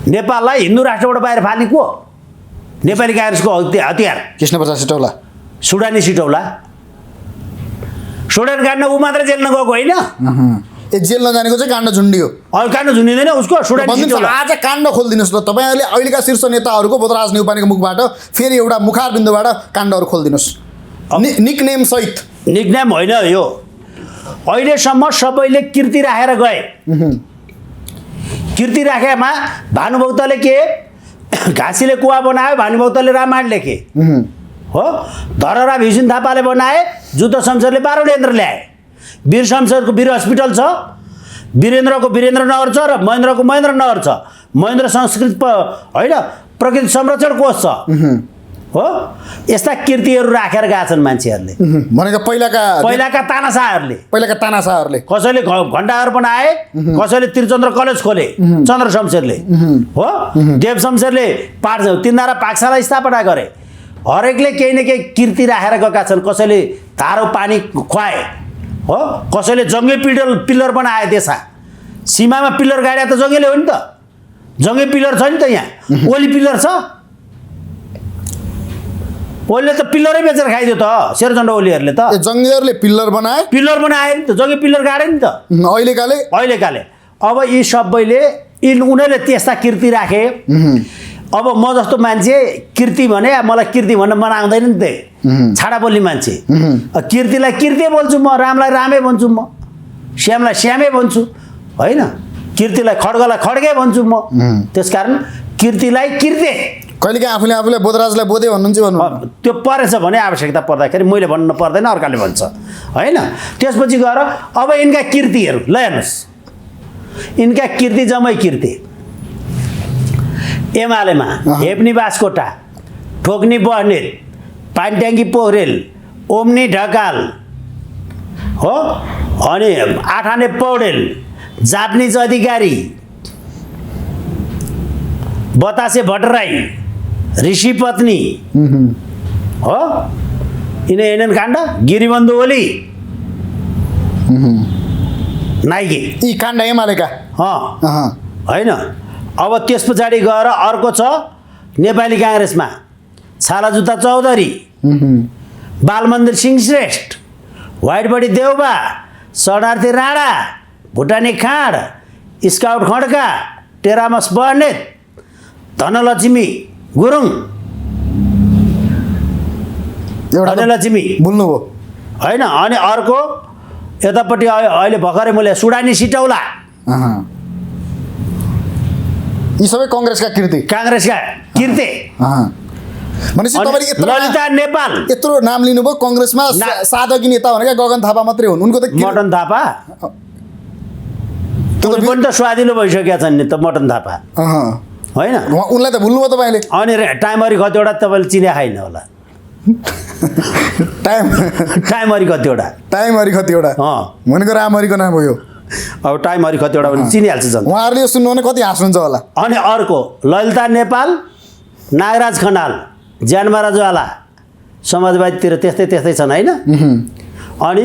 नेपाललाई हिन्दू राष्ट्रबाट बाहिर फाल्ने को? नेपाली काङ्ग्रेसको हतियार कृष्णप्रसाद सिटौला, सुडानी सिटौला। सुडान काट्न ऊ मात्रै जेल नगएको होइन? जेल नजानेको चाहिँ काण्ड झुन्डियो। अहिले काट्न झुन्डिँदैन उसको सुडानी सिटौला। आज काण्ड खोलिदिनुहोस् ल तपाईँहरूले, अहिलेका शीर्ष नेताहरूको बोधराज न्यौपानेको मुखबाट फेरि एउटा मुखार बिन्दुबाट काण्डहरू खोलिदिनुहोस् निकनेम सहित। निकनेम होइन यो, अहिलेसम्म सबैले कीर्ति राखेर गए। कीर्ति राखेमा भानुभक्तले के घाँसीले कुवा बनायो, भानुभक्तले रामायण लेखे हो, धरहरा भिसिन थापाले बनाए, जुद्ध शमशेरले बारुणेन्द्र ल्याए, वीर शमशेरको वीर हस्पिटल छ, वीरेन्द्रको वीरेन्द्रनगर छ र महेन्द्रको महेन्द्रनगर छ। महेन्द्र संस्कृत होइन प्रकृति संरक्षण कोष छ हो। यस्ता कीर्तिहरू राखेर गएका छन् मान्छेहरूले। भनेको पहिलाका तानाशाहहरूले कसैले घण्टाघर बनाए, कसैले त्रिचन्द्र कलेज खोले चन्द्र शमशेरले हो, देव शमशेरले तिनधारा पाठशाला स्थापना गरे। हरेकले केही न केही कीर्ति राखेर गएका छन्। कसैले धारो पानी खुवाए हो, कसैले जङ्गे पिलर बनाए। देशा सीमामा पिलर गाड्या त जङ्गेले हो नि त, जङ्गे पिलर छ नि त, यहाँ ओली पिलर छ। ओलीले त पिलरै बेचेर खाइदियो त, शेरचण्ड ओलीहरूले त। जङ्गेहरूले पिलर बनाए नि त, जङ्गे पिलर गाडे नि त अहिलेकाले। अब यी सबैले उनीहरूले त्यस्ता कीर्ति राखे। अब म जस्तो मान्छे कीर्ति भने मलाई कीर्ति भन्न मन आउँदैन नि त, छाडा बोल्ने मान्छे। कीर्तिलाई कीर्ति बोल्छु म, रामलाई रामै भन्छु म, श्यामलाई श्यामै भन्छु होइन, कीर्तिलाई खड्गलाई खड्गै भन्छु म। त्यसकारण कीर्तिलाई कीर्ति कहिलेकाहीँ आफूले बोधराजलाई बोधे भन्नुहुन्छ भन्नु, त्यो परेछ भने आवश्यकता पर्दाखेरि मैले भन्नु पर्दैन, अर्काले भन्छ होइन। त्यसपछि गएर अब यिनका कीर्तिहरू ल हेर्नुहोस्, यिनका कीर्ति जम्मै कीर्ति। एमालेमा हेप्नी बास्कोटा, ठोक्नी बस्नेत, पानट्याङ्गी पोखरेल, ओम्नी ढकाल हो, अनि आठाने पौडेल, जापानिज अधिकारी, बतासे भट्टराई, ऋषि पत्नी हो, यिनीहरू काण्ड, गिरिबन्धु ओली, नाइके, यी काण्ड एमालेका होइन। अब त्यस पछाडि गएर अर्को छ नेपाली काङ्ग्रेसमा छालाजुत्ता चौधरी, बालमन्दिर सिंह श्रेष्ठ, व्हाइटबडी देउबा, शरणार्थी राणा, भुटानी खाँड, स्काउट खड्का, टेरामस बर्नेत, धनलक्ष्मी गुरुङ, धनलक्ष्मी बोल्नुभयो होइन। अनि अर्को यतापट्टि अहिले भर्खरै मैले सुडानी सिटौला, यी सबै काङ्ग्रेसका कीर्ति भनेपछि तपाईँले ललिता नेपाल यत्रो नाम लिनुभयो। काङ्ग्रेसमा साधकी नेता भनेका गगन थापा मात्रै हुन्, उनको त मटन थापा पनि त स्वादिलो भइसकेका छन् नि त मटन थापा होइन। उनलाई त भुल्नुभयो तपाईँले। अनि टाइमरी कतिवटा तपाईँले चिने खाइन होला टाइमहरि कतिवटा टाइमहरि कतिवटा भनेको रामहरिको नाम हो यो। अब टाइमहरि कतिवटा भने चिनिहाल्छ जनता। उहाँहरूले यो सुन्नु भने कति हाँस्नुहुन्छ होला। अनि अर्को ललिता नेपाल, नागराज खनाल, ज्ञानबहादुर ज्वाला समाजवादीतिर त्यस्तै त्यस्तै छन् होइन। अनि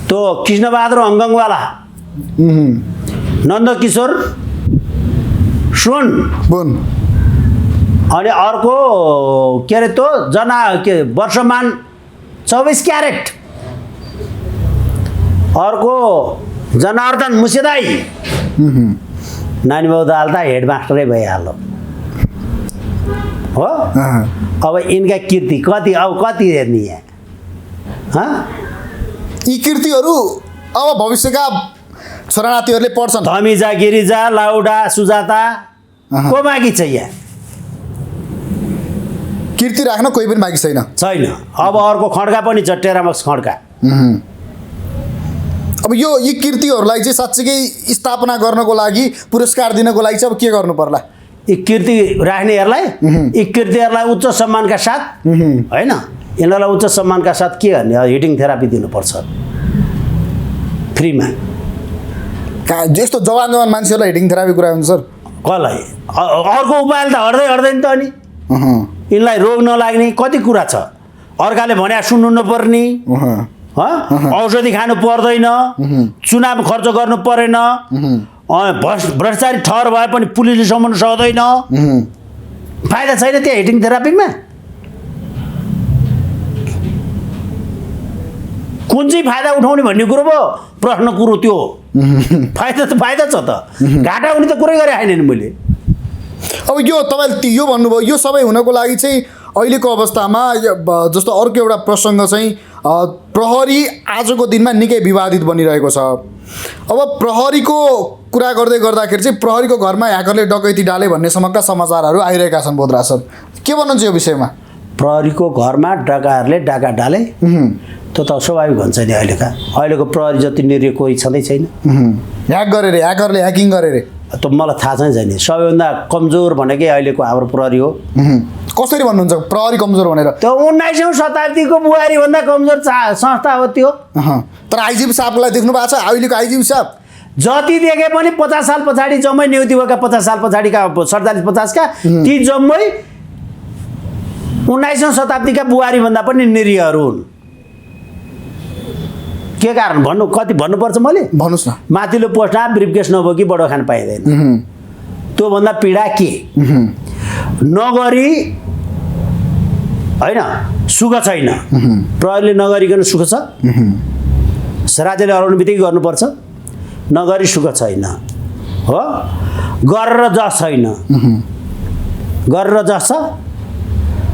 त्यो कृष्णबहादुर हङकङवाला, नन्दकिशोर सुन, अनि अर्को के अरे त्यो वर्षमान 24 क्यारेट, अर्को जनार्दन मुसेदाई, नानी बाबु दाल त हेडमास्टरै भइहाल्यो हो। अब यिनका कीर्ति कति, अब कति हेर्ने यहाँ यी कीर्तिहरू अब भविष्यका छोरानातीहरूले पढ्छन्। धमिजा, गिरिजा, लाउडा, सुजाता को बाँकी छ यहाँ? कीर्ति राख्न कोही पनि बाँकी छैन। अब अर्को खड्का पनि छ, टेरामक्स खड्का। अब यी कीर्तिहरूलाई चाहिँ साँच्चीकै स्थापना गर्नको लागि, पुरस्कार दिनको लागि चाहिँ अब के गर्नु पर्ला? यी कीर्ति राख्नेहरूलाई, यी कीर्तिहरूलाई उच्च सम्मानका साथ होइन, यिनीहरूलाई उच्च सम्मानका साथ के गर्ने? हिटिङ थेरापी दिनुपर्छ फ्रीमा। यस्तो जवान मान्छेहरूलाई हिटिङ थेरापी कुरा हुन्छ सर? कसलाई? अर्को उपाय त हट्दैन त। अनि यिनलाई रोग नलाग्ने कति कुरा छ। अर्काले भने सुन्नु नपर्ने, औषधि खानु पर्दैन, चुनाव खर्च गर्नु परेन, भ्रष्टाचारी ठहर भए पनि पुलिसले सम्मान सक्दैन। फाइदा छैन त्यहाँ हिटिङ थेरापीमा? कुन चाहिँ फाइदा उठाउने भन्ने कुरो भयो प्रश्न कुरो त्यो। फाइदा छ त, घाटा हुने त कुरै गरे होइन नि मैले। अब यो तपाईँले यो भन्नुभयो, यो सबै हुनको लागि चाहिँ अहिलेको अवस्थामा जस्तो अर्को एउटा प्रसङ्ग चाहिँ प्रहरी आजको दिनमा निकै विवादित बनिरहेको छ। अब प्रहरीको कुरा गर्दै गर्दाखेरि चाहिँ प्रहरीको घरमा ह्याकरले डकैती डाले भन्नेसम्मका समाचारहरू आइरहेका छन्। बोधराज सर के भन्नुहुन्छ यो विषयमा? प्रहरीको घरमा डकाहरूले डाका डाले त्यो त स्वाभाविक हुन्छ नि। अहिलेको प्रहरी जति निरीह कोही छँदै छैन। ह्याक गरे रे, ह्याकरले ह्याकिङ गरे रे, त मलाई थाहा छैन। सबैभन्दा कमजोर भनेकै अहिलेको हाम्रो प्रहरी हो। कसरी भन्नुहुन्छ प्रहरी कमजोर भनेर? त्यो 19औँ शताब्दीको बुहारीभन्दा कमजोर संस्था हो त्यो। तर आइजिपी साहबलाई देख्नु भएको छ? अहिलेको आइजिपी साहब जति देखे पनि 50 साल पछाडि जम्मै नियुक्ति भएका 50 साल पछाडिका 47-50 का ती जम्मै 19औँ शताब्दीका बुहारीभन्दा पनि निरीहहरू हुन्। के कारण भन्नु? कति भन्नुपर्छ मैले? भन्नुहोस् न। माथिल्लो पोस्टमा ब्रिफकेस नबोकी बडो खान पाइँदैन। त्योभन्दा पीडा के? नगरी होइन सुख छैन। प्रहरीले नगरिकन सुख छ? राज्यले हराउनु बित्तिकै गर्नुपर्छ। नगरी सुख छैन हो, गरेर जस छैन। गरेर जस छ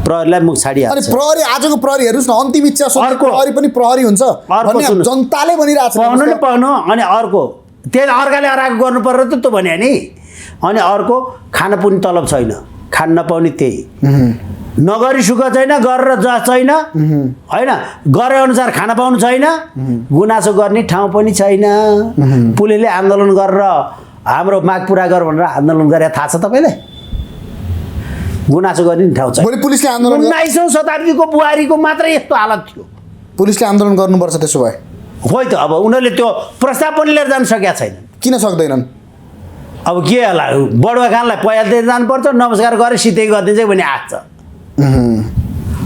प्रहरीलाई मुख छाडिहाल्छ। अनि प्रहरी आजको प्रहरी हेर्नुहोस् न, अन्तिम इच्छा प्रहरी पनि प्रहरी हुन्छ भन्ने जनताले भनिरहेको छ। पाउनु अनि अर्को त्यही अर्काले हराएको गर्नु पर्यो त त्यो भने नि। अनि अर्को खान पनि तलब छैन, खान नपाउने त्यही। नगरी सुख छैन, गरेर जस छैन होइन, गरे अनुसार खान पाउनु छैन, गुनासो गर्ने ठाउँ पनि छैन। पुलिसले आन्दोलन गरेर हाम्रो माग पुरा गर भनेर आन्दोलन गरे थाहा छ तपाईँलाई? गुनासो गर्ने ठाउँ छ। पुलिसले आन्दोलन 19औँ शताब्दीको बुहारीको मात्रै यस्तो हालत थियो। पुलिसले आन्दोलन गर्नुपर्छ त्यसो भए? खोइ त अब उनीहरूले त्यो प्रस्ताव पनि लिएर जान सकेका छैनन्। किन सक्दैनन्? अब के होला, बडुवाखानलाई पैसा दिएर जानुपर्छ, नमस्कार गरेर सिधै गरिदिन्छ भने आँट्छ।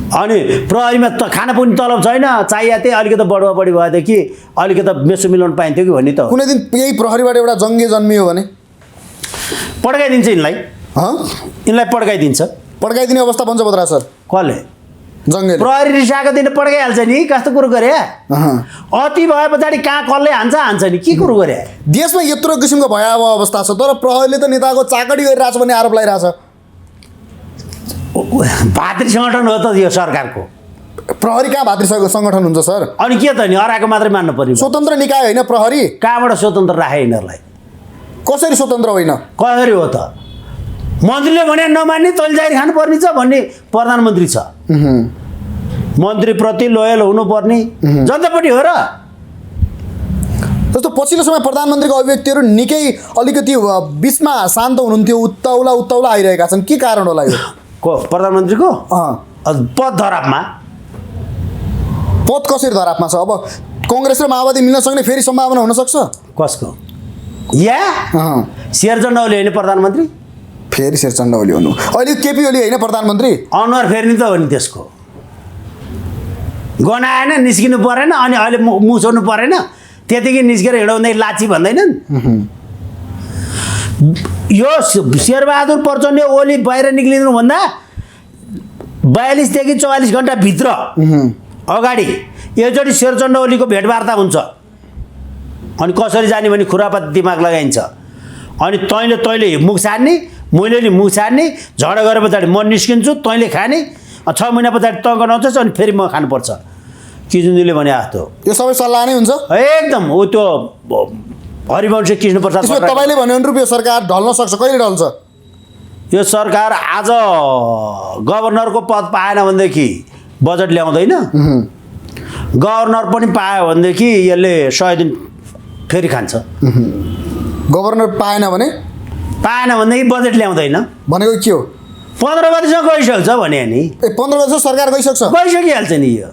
अनि प्रहरीमा त खाना पनि तलब छैन, चाहिए त्यही अलिकति बढुवा बढी भएदेखि अलिकति मेसो मिलाउनु पाइन्थ्यो कि भन्ने त। कुनै दिन यही प्रहरीबाट एउटा जङ्गे जन्मियो भने पड्काइदिन्छ यिनलाई। यिनलाई पड्काइदिन्छ। पड्काइदिने अवस्था बन्छ बोधराज सर? कसले? जङ्गेले। प्रहरी रिसाएको दिन पड्काइहाल्छ नि। कस्तो कुरो गरे? अति भए पछाडि कहाँ कसले हान्छ नि, के कुरो गरे? देशमा यत्रो किसिमको भयावह अवस्था छ, तर प्रहरीले त नेताको चाकडी गरिरहेछ भन्ने आरोप लगाइरहेछ। भातृ सङ्गठन हो त यो सरकारको। प्रहरी कहाँ भातृ सङ्गठन हुन्छ सर? अनि के त नि, हराएको मात्रै मान्नु पर्यो? स्वतन्त्र निकाय होइन प्रहरी? कहाँबाट स्वतन्त्र राखे यिनीहरूलाई? कसरी स्वतन्त्र होइन? कसरी हो त? मन्त्रीले भने नमान्ने तैँले जागिर खानुपर्ने छ भन्ने प्रधानमन्त्री छ। मन्त्रीप्रति लोयल हुनुपर्ने जनतापट्टि हो र। जस्तो पछिल्लो समय प्रधानमन्त्रीको अभिव्यक्तिहरू निकै अलिकति बिचमा शान्त हुनुहुन्थ्यो, उत्ताउला आइरहेका छन्। के कारण होला यो? को प्रधानमन्त्रीको? पद धरापमा। पद कसरी धरापमा छ? अब कङ्ग्रेस र माओवादी मिल्न सक्ने फेरि सम्भावना हुनसक्छ। कसको? या अँ, शेरचण्ड ओली होइन प्रधानमन्त्री? फेरि शेरचण्ड ओली हुनु। अहिले केपी ओली होइन प्रधानमन्त्री? अनुहार फेर्ने त हो नि त्यसको। गनाएन, निस्किनु परेन, अनि अहिले मुछाउनु परेन, त्यतिकै निस्केर हिँडाउँदै लाची भन्दैनन्। यो शेरबहादुर प्रचण्ड ओली बाहिर निक्लिनुभन्दा 42 देखि 44 घन्टाभित्र अगाडि एकचोटि शेरचण्ड ओलीको भेटवार्ता हुन्छ। अनि कसरी जाने भने खुरापात दिमाग लगाइन्छ। अनि तैँले मुख छाड्ने, मैले नि मुख छाड्ने, झगडा गरे पछाडि म निस्किन्छु, तैँले खाने, 6 महिना पछाडि तँ गनाउँछस्, अनि फेरि म खानुपर्छ। किजुन्दीले भने जस्तो यो सबै सल्लाह नै हुन्छ। एकदम हो त्यो हरिवंश कृष्णप्रसाद। त्यसमा तपाईँले भन्यो भने यो सरकार ढल्न सक्छ, कहिले ढल्छ? यो सरकार आज गभर्नरको पद पाएन भनेदेखि बजेट ल्याउँदैन। गभर्नर पनि पायो भनेदेखि यसले 100 दिन फेरि खान्छ। गभर्नर पाएन भनेदेखि बजेट ल्याउँदैन भनेको के हो? 15 गतिसम्म गइसक्छ भने नि। 15 गतिसम्म सरकार गइसक्छ? गइसकिहाल्छ नि यो।